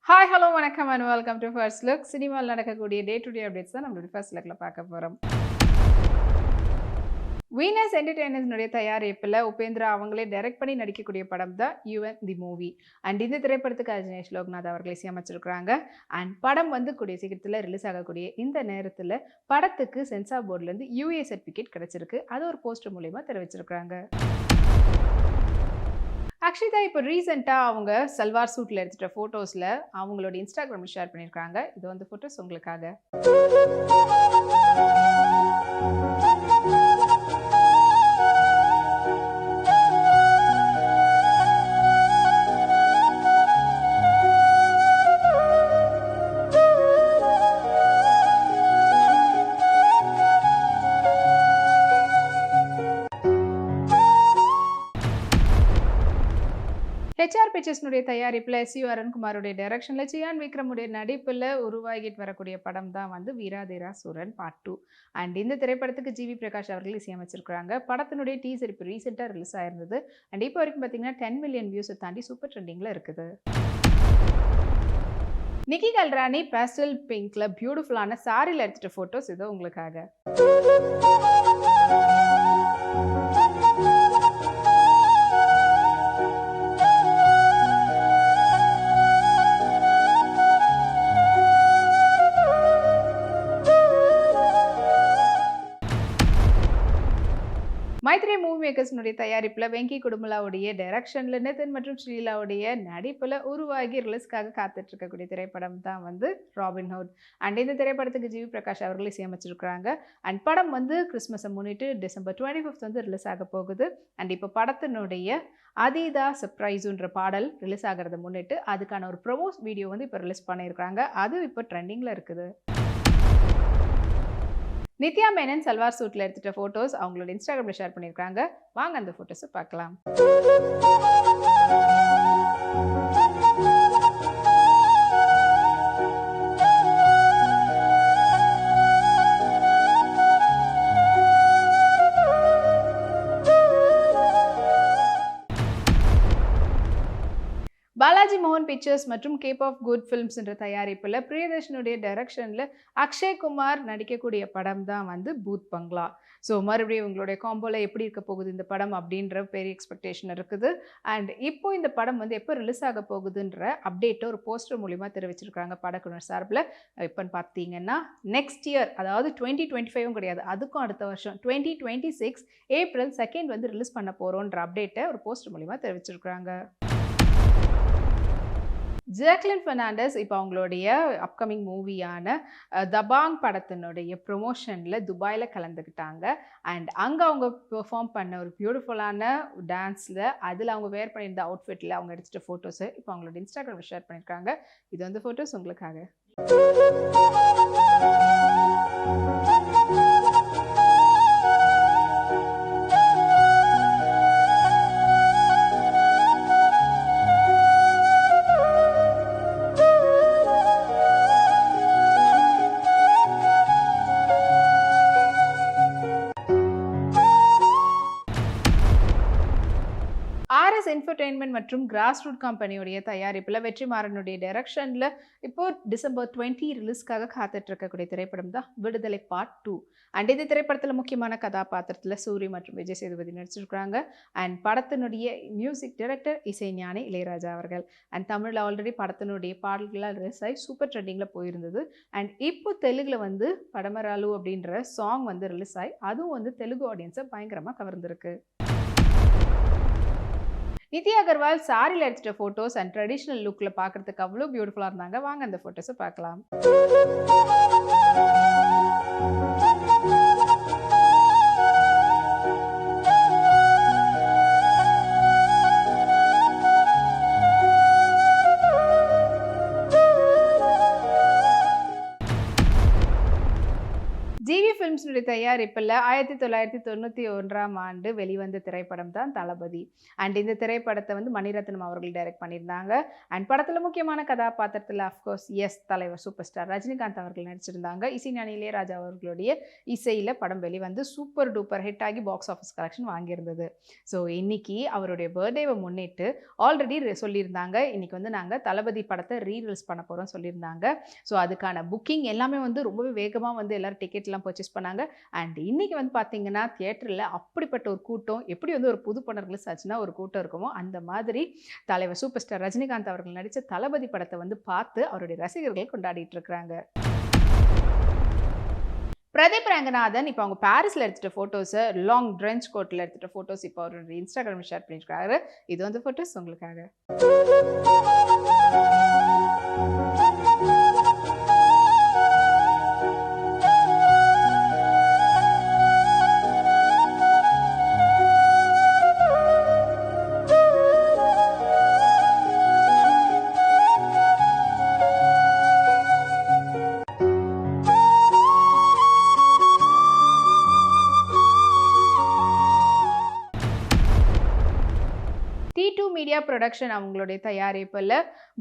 Hi hello வணக்கம் and welcome to first look. சினிமாவில் நடக்கக்கூடிய டே டு டே அப்டேட்ஸ் தான் நம்மளுடைய ஃபர்ஸ்ட் லுக்கில் பார்க்க போகிறோம். வீனஸ் என்டர்டெய்னர்ஸ்னுடைய தயாரிப்பில் உபேந்திரா அவங்களே டைரக்ட் பண்ணி நடிக்கக்கூடிய படம் தான் யுஎன் தி மூவி. அண்ட் இந்த திரைப்படத்துக்கு அஜினேஷ் லோக்நாத் அவர்கள் இசையமைச்சிருக்கிறாங்க. அண்ட் படம் வந்து கூடிய சீக்கிரத்தில் ரிலீஸ் ஆகக்கூடிய இந்த நேரத்தில் படத்துக்கு சென்சார் போர்ட்லேருந்து யூஏ சர்டிஃபிகேட் கிடச்சிருக்கு. அது ஒரு போஸ்டர் மூலியமாக தெரிவிச்சிருக்கிறாங்க. அக்ஷிதா இப்போ ரீசெண்டாக அவங்க சல்வார் சூட்டில் எடுத்துகிட்ட ஃபோட்டோஸில் அவங்களோட இன்ஸ்டாகிராமில் ஷேர் பண்ணியிருக்காங்க. இது வந்து ஃபோட்டோஸ் உங்களுக்காக. ஹெச்ஆர் பிக்சர்ஸ்னுடைய தயாரிப்பில் எஸ்யூ அருண்குமாரோடைய டைரக்ஷனில் சியான் விக்ரமுடைய நடிப்பில் உருவாகிட்டு வரக்கூடிய படம் தான் வந்து வீராதேரா சூரன் பார்ட் 2. அண்ட் இந்த திரைப்படத்துக்கு ஜிவி பிரகாஷ் அவர்கள் இசையமைச்சிருக்கிறாங்க. படத்தினுடைய டீசர் இப்போ ரீசெண்டாக ரிலீஸ் ஆயிருந்தது. அண்ட் இப்போ வரைக்கும் பார்த்தீங்கன்னா 10 மில்லியன் வியூஸை தாண்டி சூப்பர் ட்ரெண்டிங்கில் இருக்குது. நிக்கி கல்ராணி பேஸ்டல் பிங்க்ல பியூட்டிஃபுல்லான சாரியில் எடுத்துகிட்ட ஃபோட்டோஸ் இதோ உங்களுக்காக. மைத்ரே மூவி மேக்கர்ஸ்னுடைய தயாரிப்பில் வெங்கி குடுமலாவுடைய டைரக்ஷனில் நிதின் மற்றும் ஸ்ரீலாவுடைய நடிப்பில் உருவாகி ரிலீஸ்க்காக காத்துட்டு இருக்கக்கூடிய திரைப்படம் தான் வந்து ராபின்ஹுட். அண்ட் இந்த திரைப்படத்துக்கு ஜிவி பிரகாஷ் அவர்கள் இசையமைச்சிருக்கிறாங்க. அண்ட் படம் வந்து கிறிஸ்மஸை முன்னிட்டு டிசம்பர் 25 வந்து ரிலீஸ் ஆக போகுது. அண்ட் இப்போ படத்தினுடைய அதீதா சர்ப்ரைஸுன்ற பாடல் ரிலீஸ் ஆகிறத முன்னிட்டு அதுக்கான ஒரு ப்ரோமோஸ் வீடியோ வந்து இப்போ ரிலீஸ் பண்ணியிருக்காங்க. அது இப்போ ட்ரெண்டிங்கில் இருக்குது. நித்யா மேனன் சல்வார் சூட்டில் எடுத்துகிட்ட ஃபோட்டோஸ் அவங்களோட இன்ஸ்டாகிராமில் ஷேர் பண்ணியிருக்காங்க. வாங்க அந்த ஃபோட்டோஸை பார்க்கலாம். பாலாஜி மோகன் பிக்சர்ஸ் மற்றும் கேப் ஆஃப் குட் ஃபிலிம்ஸ் என்ற தயாரிப்பில் பிரியதர்ஷனுடைய டைரக்ஷனில் அக்ஷய் குமார் நடிக்கக்கூடிய படம் தான் வந்து பூத் பங்களா. ஸோ மறுபடியும் உங்களுடைய காம்போவில் எப்படி இருக்க போகுது இந்த படம் அப்படின்ற பெரிய எக்ஸ்பெக்டேஷன் இருக்குது. அண்ட் இப்போ இந்த படம் வந்து எப்போ ரிலீஸ் ஆக போகுதுன்ற அப்டேட்டை ஒரு போஸ்டர் மூலிமா தெரிவிச்சிருக்காங்க படக்குழுவினர் சார்பில். எப்போன்னு பார்த்தீங்கன்னா நெக்ஸ்ட் இயர், அதாவது 2025 கிடையாது, அதுக்கும் அடுத்த வருஷம் 2026 ஏப்ரல் 2 வந்து ரிலீஸ் பண்ண போகிறோன்ற அப்டேட்டை ஒரு போஸ்டர் மூலிமா தெரிவிச்சிருக்காங்க. ஜாக்லின் பெர்னாண்டஸ் இப்போ அவங்களுடைய அப்கமிங் மூவியான தபாங் படத்தினுடைய ப்ரொமோஷனில் துபாயில் கலந்துக்கிட்டாங்க. அண்ட் அங்கே அவங்க பெர்ஃபார்ம் பண்ண ஒரு பியூட்டிஃபுல்லான டான்ஸில் அதில் அவங்க வேர் பண்ணியிருந்த அவுட்ஃபிட்டில் அவங்க எடுத்துகிட்ட ஃபோட்டோஸை இப்போ அவங்களோட இன்ஸ்டாகிராமில் ஷேர் பண்ணியிருக்காங்க. இது வந்து ஃபோட்டோஸ் உங்களுக்காக. என்டர்டெயின்மெண்ட் மற்றும் கிராஸ் ரூட் கம்பெனியுடைய தயாரிப்பில் வெற்றிமாறனுடைய டைரக்ஷனில் இப்போ டிசம்பர் 20 ரிலீஸ்க்காக காத்துட்டு இருக்கக்கூடிய திரைப்படம் தான் விடுதலை பார்ட் 2. அண்ட் இந்த திரைப்படத்தில் முக்கியமான கதாபாத்திரத்தில் சூரி மற்றும் விஜய் சேதுபதி நடிச்சிருக்கிறாங்க. அண்ட் படத்தினுடைய மியூசிக் டைரக்டர் இசைஞானி இளையராஜா அவர்கள். அண்ட் தமிழில் ஆல்ரெடி படத்தினுடைய பாடல்களாக ரிலீஸ் ஆகி சூப்பர் ட்ரெண்டிங்கில் போயிருந்தது. அண்ட் இப்போ தெலுங்கில் வந்து படமராலு அப்படின்ற சாங் வந்து ரிலீஸ் ஆகி அதுவும் வந்து தெலுங்கு ஆடியன்ஸை பயங்கரமாக கவர்ந்துருக்கு. நிதி அகர்வால் சாரியில் எடுத்துகிட்ட ஃபோட்டோஸ் அண்ட் ட்ரெடிஷ்னல் லுக்கில் பார்க்குறதுக்கு அவ்வளோ பியூட்டிஃபுல்லாக இருந்தாங்க. வாங்க அந்த ஃபோட்டோஸை பார்க்கலாம். ஃபிலிம்ஸினுடைய தயாரிப்பில் 1991ஆம் ஆண்டு வெளிவந்த திரைப்படம் தான் தளபதி. அண்ட் இந்த திரைப்படத்தை வந்து மணிரத்னம் அவர்கள் டைரக்ட் பண்ணியிருந்தாங்க. அண்ட் படத்தில் முக்கியமான கதாபாத்திரத்தில் அஃப்கோர்ஸ் தலைவர் சூப்பர் ஸ்டார் ரஜினிகாந்த் அவர்கள் நடிச்சிருந்தாங்க. இசைஞானி இளையராஜா அவர்களுடைய இசையில் படம் வெளிவந்து சூப்பர் டூப்பர் ஹிட் ஆகி பாக்ஸ் ஆஃபீஸ் கலெக்ஷன் வாங்கியிருந்தது. ஸோ இன்னைக்கு அவருடைய பர்த்டேவை முன்னிட்டு ஆல்ரெடி சொல்லியிருந்தாங்க, இன்னைக்கு வந்து நாங்கள் தளபதி படத்தை ரீரிலீஸ் பண்ண போகிறோம் சொல்லியிருந்தாங்க. ஸோ அதுக்கான புக்கிங் எல்லாமே வந்து ரொம்பவே வேகமாக வந்து எல்லோரும் டிக்கெட்லாம் பர்ச்சேஸ் பண்ணாங்க. அண்ட் இன்றைக்கி வந்து பார்த்திங்கன்னா தியேட்டரில் அப்படிப்பட்ட ஒரு கூட்டம், எப்படி வந்து ஒரு புது படம் ரிலீஸ் ஆச்சுன்னா ஒரு கூட்டம் இருக்குமோ அந்த மாதிரி தலைவர் சூப்பர் ஸ்டார் ரஜினிகாந்த் அவர்கள் நடித்த தளபதி படத்தை வந்து பார்த்து அவருடைய ரசிகர்கள் கொண்டாடிட்டு இருக்கிறாங்க. பிரதீப் ரங்கநாதன் இப்போ அவங்க பாரிஸில் எடுத்துகிட்ட ஃபோட்டோஸை லாங் ட்ரென்ச் கோட்டில் எடுத்துகிட்ட ஃபோட்டோஸ் இப்போ அவருடைய இன்ஸ்டாகிராமில் ஷேர் பண்ணியிருக்காரு. இது வந்து ஃபோட்டோஸ் உங்களுக்காக. T2 மீடியா ப்ரொடக்ஷன் அவங்களுடைய தயாரிப்பில்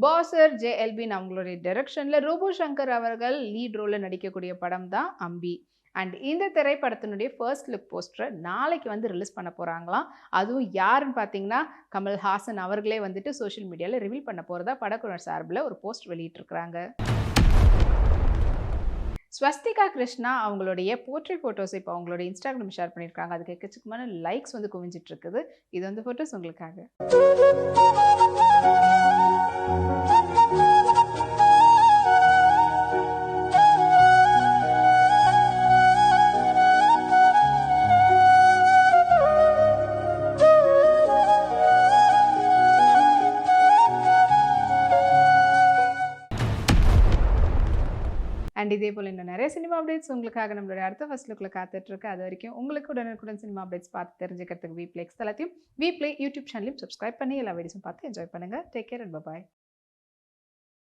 பாசர் ஜேஎல்பின் அவங்களுடைய டைரக்ஷனில் ரோபோ சங்கர் அவர்கள் லீட் ரோலில் நடிக்கக்கூடிய படம் தான் அம்பி. அண்ட் இந்த திரைப்படத்தினுடைய ஃபர்ஸ்ட் லுக் போஸ்டரை நாளைக்கு வந்து ரிலீஸ் பண்ண போகிறாங்களாம். அதுவும் யாருன்னு பார்த்தீங்கன்னா கமல்ஹாசன் அவர்களே வந்துட்டு சோஷியல் மீடியாவில் ரிவீல் பண்ண போகிறதா படக்குழு சார்பில் ஒரு போஸ்ட் வெளியிட்டிருக்கிறாங்க. ஸ்வஸ்திகா கிருஷ்ணா அவங்களுடைய போர்ட்ரேட் ஃபோட்டோஸ் இப்போ அவங்களுடைய இன்ஸ்டாகிராம் ஷேர் பண்ணியிருக்காங்க. அதுக்கு எக்கச்சக்கமான லைக்ஸ் வந்து குவிஞ்சிட்டு இருக்குது. இது வந்து ஃபோட்டோஸ் உங்களுக்காக. அண்ட் இதே போல் இன்னும் நிறைய சினிமா அப்டேட்ஸ் உங்களுக்காக நம்மளுடைய அடுத்த ஃபர்ஸ்ட் லுக்கில் காத்துட்ருக்கு. அது வரைக்கும் உங்களுக்கு உடனுக்குடன் சினிமா அப்டேட்ஸ் பார்த்து தெரிஞ்சுக்கிறதுக்கு வீப்ளே எக்ஸ் தளத்தையும் வீப்ளே யூடியூப் சேனலையும் சப்ஸ்கிரைப் பண்ணி எல்லா வீடியோஸும் பார்த்து என்ஜாய் பண்ணுங்கள். Take care and bye.